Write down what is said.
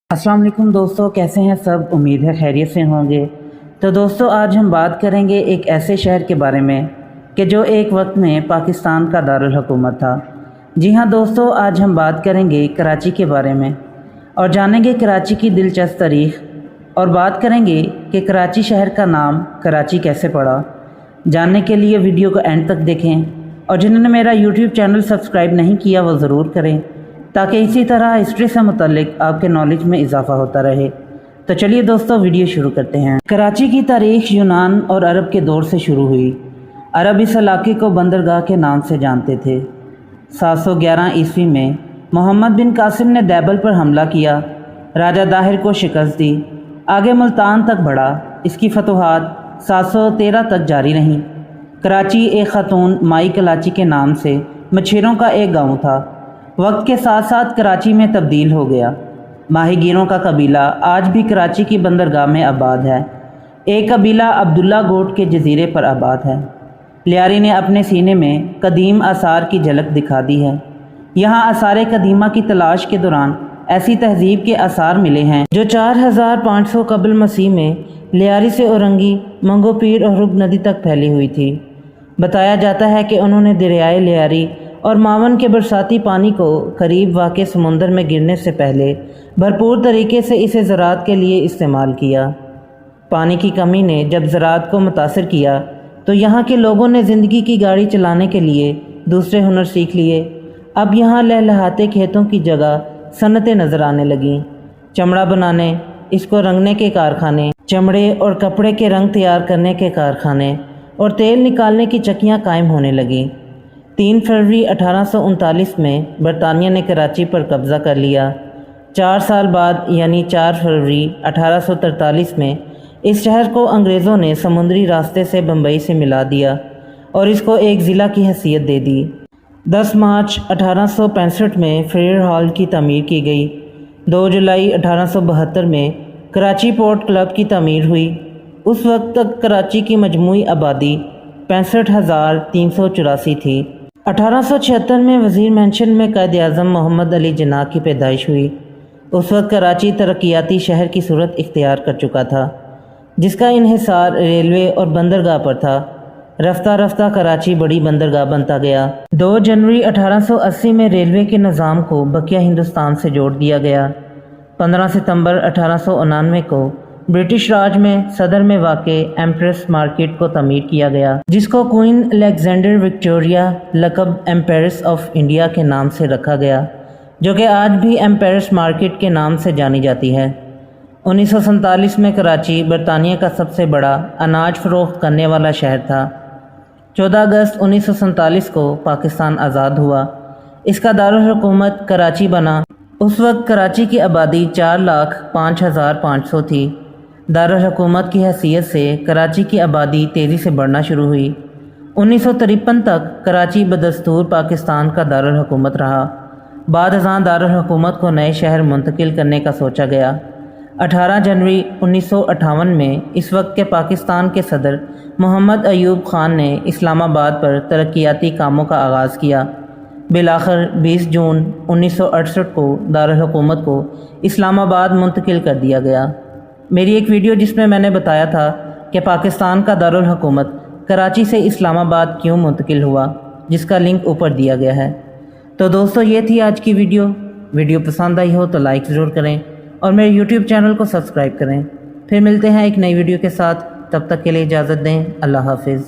अस्सलाम वालेकुम दोस्तों, कैसे हैं सब। उम्मीद है खैरियत से होंगे। तो दोस्तों आज हम बात करेंगे एक ऐसे शहर के बारे में कि जो एक वक्त में पाकिस्तान का दारुल हुकूमत था। जी हाँ दोस्तों, आज हम बात करेंगे कराची के बारे में और जानेंगे कराची की दिलचस्प तारीख़ और बात करेंगे कि कराची शहर का नाम कराची कैसे पड़ा। जानने के लिए वीडियो को एंड तक देखें और जिन्होंने मेरा यूट्यूब चैनल सब्सक्राइब नहीं किया वो ज़रूर करें ताकि इसी तरह हिस्ट्री से मुतल्लिक आपके नॉलेज में इजाफ़ा होता रहे। तो चलिए दोस्तों वीडियो शुरू करते हैं। कराची की तारीख़ यूनान और अरब के दौर से शुरू हुई। अरब इस इलाके को बंदरगाह के नाम से जानते थे। 711 ईस्वी में मोहम्मद बिन कासिम ने दैबल पर हमला किया, राजा दाहिर को शिकस्त दी, आगे मुल्तान तक बढ़ा। इसकी फतूहात 713 तक जारी रहीं। कराची एक खातून माई कलाची के नाम से मछेरों का एक गाँव था। वक्त के साथ साथ कराची में तब्दील हो गया। माहीगीरों का कबीला आज भी कराची की बंदरगाह में आबाद है। एक कबीला अब्दुल्ला गोट के जजीरे पर आबाद है। लियारी ने अपने सीने में कदीम आसार की झलक दिखा दी है। यहाँ आसार कदीमा की तलाश के दौरान ऐसी तहजीब के आसार मिले हैं जो 4500 कबल मसीह में लियारी से औरंगी, मंगोपीर और रुब नदी तक फैली हुई थी। बताया जाता है कि उन्होंने दरियाए लियारी और मावन के बरसाती पानी को करीब वाक़े समुंदर में गिरने से पहले भरपूर तरीके से इसे ज़राअत के लिए इस्तेमाल किया। पानी की कमी ने जब ज़राअत को मुतासर किया तो यहाँ के लोगों ने ज़िंदगी की गाड़ी चलाने के लिए दूसरे हुनर सीख लिए। अब यहाँ लहलहाते खेतों की जगह सनतें नज़र आने लगीं। चमड़ा बनाने, इसको रंगने के कारखाने, चमड़े और कपड़े के रंग तैयार करने के कारखाने और तेल निकालने की चक्कियाँ कायम होने लगीं। 3 फरवरी 1839 में बरतानिया ने कराची पर कब्ज़ा कर लिया। 4 साल बाद यानी 4 फरवरी 1843 में इस शहर को अंग्रेज़ों ने समुद्री रास्ते से बम्बई से मिला दिया और इसको एक ज़िला की हैसियत दे दी। 10 मार्च 1865 में फेयर हॉल की तमीर की गई। 2 जुलाई 1872 में कराची पोर्ट क्लब की तमीर हुई। उस वक्त तक कराची की मजमूई आबादी 65,384 थी। 1876 में वज़ीर मेंशन में कायद-ए-आज़म मोहम्मद अली जिन्ना की पैदाइश हुई। उस वक्त कराची तरक्याती शहर की सूरत इख्तियार कर चुका था, जिसका इन्हिसार रेलवे और बंदरगाह पर था। रफ्ता रफ्ता कराची बड़ी बंदरगाह बनता गया। 2 जनवरी 1880 में रेलवे के निज़ाम को बकिया हिंदुस्तान से जोड़ दिया गया। 15 सितंबर 1899 को ब्रिटिश राज में सदर में वाक़े एम्प्रेस मार्केट को तमीर किया गया, जिसको क्वीन अलेक्जेंडर विक्टोरिया लक़ब एम्प्रेस ऑफ इंडिया के नाम से रखा गया, जो कि आज भी एम्प्रेस मार्केट के नाम से जानी जाती है। 1947 में कराची बरतानिया का सबसे बड़ा अनाज फ़रोख्त करने वाला शहर था। 14 अगस्त 1947 को पाकिस्तान आज़ाद हुआ। इसका दारुल हुकूमत कराची बना। उस वक्त कराची की आबादी 4,05,500 थी। दारुल हुकूमत की हैसियत से कराची की आबादी तेज़ी से बढ़ना शुरू हुई। 1953 तक कराची बदस्तूर पाकिस्तान का दारुल हुकूमत रहा। बाद अज़ां दारुल हुकूमत को नए शहर मुंतकिल करने का सोचा गया। 18 जनवरी 1958 में इस वक्त के पाकिस्तान के सदर मोहम्मद अयूब ख़ान ने इस्लामाबाद पर तरक्याती कामों का आगाज़ किया। बिलाखिर 20 जून 1968 को दारुल हुकूमत को इस्लामाबाद मुंतकिल कर दिया गया। मेरी एक वीडियो जिसमें मैंने बताया था कि पाकिस्तान का दारुल हुकूमत कराची से इस्लामाबाद क्यों मुंतकिल हुआ, जिसका लिंक ऊपर दिया गया है। तो दोस्तों ये थी आज की वीडियो पसंद आई हो तो लाइक ज़रूर करें और मेरे यूट्यूब चैनल को सब्सक्राइब करें। फिर मिलते हैं एक नई वीडियो के साथ, तब तक के लिए इजाज़त दें। अल्लाह हाफिज़।